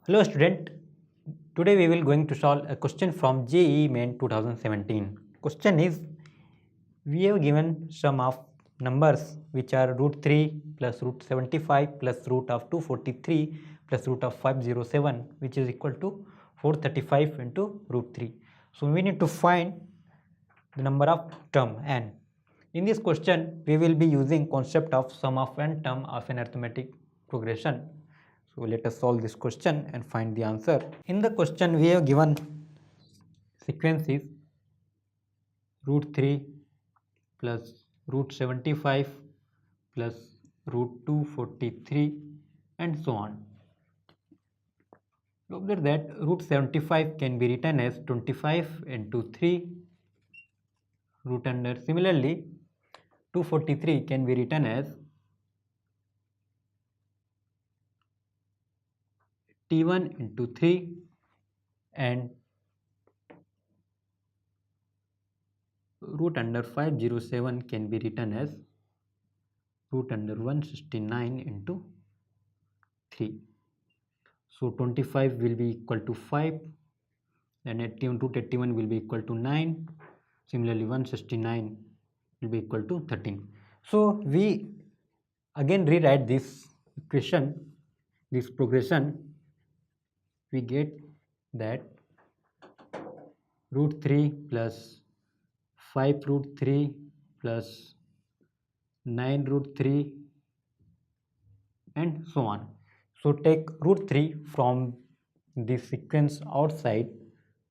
Hello student, today we will going to solve a question from JEE Main 2017. Question is, we have given sum of numbers which are root 3 plus root 75 plus root of 243 plus root of 507 which is equal to 435 into root 3. So we need to find the number of term n. In this question we will be using concept of sum of n term of an arithmetic progression. So let us solve this question and find the answer. In the question we have given sequence is root 3 plus root 75 plus root 243 and so on. Observe that root 75 can be written as 25 into 3 root under. Similarly 243 can be written as T1 into 3 and root under 507 can be written as root under 169 into 3. So 25 will be equal to 5 and root 81 will be equal to 9. Similarly 169 will be equal to 13. So we again rewrite this equation, this progression. We get that root 3 plus 5 root 3 plus 9 root 3 and so on. So take root 3 from this sequence outside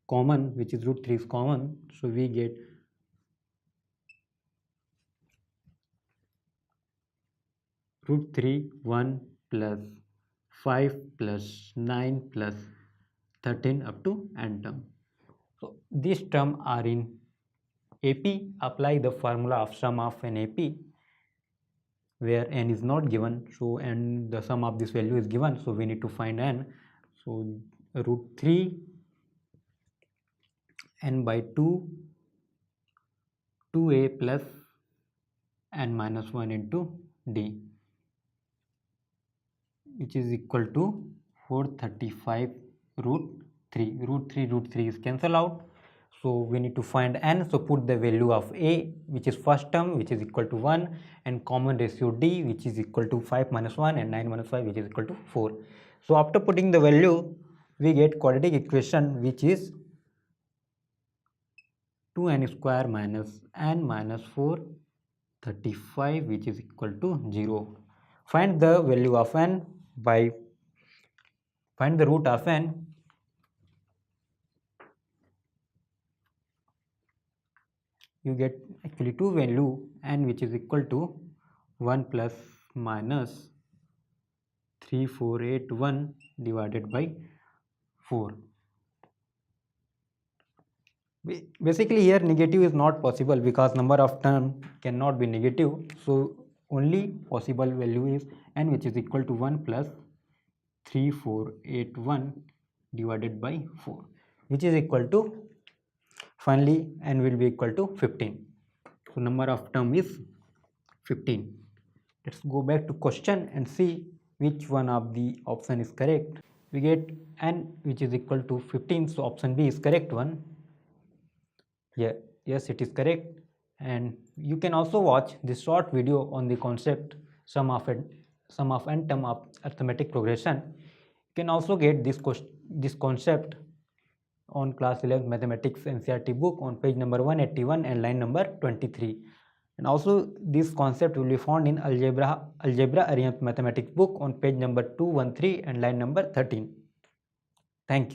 common, which is root 3 is common. So we get root 3 1 plus 5 plus 9 plus 13 up to n term. So these terms are in AP. Apply the formula of sum of an AP where n is not given, so and the sum of this value is given, so we need to find n. So root 3 n by 2 2a plus n minus 1 into d, which is equal to 435 root 3. Root 3 is cancel out. So we need to find n. So put the value of a, which is first term, which is equal to 1, and common ratio d, which is equal to 5 minus 1 and 9 minus 5, which is equal to 4. So after putting the value, we get quadratic equation which is 2n square minus n minus 435, which is equal to 0. Find the value of n by find the root of n. You get actually two value n, which is equal to 1 plus minus 3481 divided by 4. Basically here negative is not possible because number of term cannot be negative. So only possible value is n, which is equal to 1 plus 3481 divided by 4, which is equal to, finally n will be equal to 15. So number of term is 15. Let's go back to question and see which one of the option is correct. We get n which is equal to 15, so option B is correct one. Yeah, yes, it is correct. And you can also watch this short video on the concept sum of n term of arithmetic progression. You can also get this concept on class 11 mathematics NCERT book on page number 181 and line number 23. And also this concept will be found in algebra arithmetic mathematics book on page number 213 and line number 13. Thank you.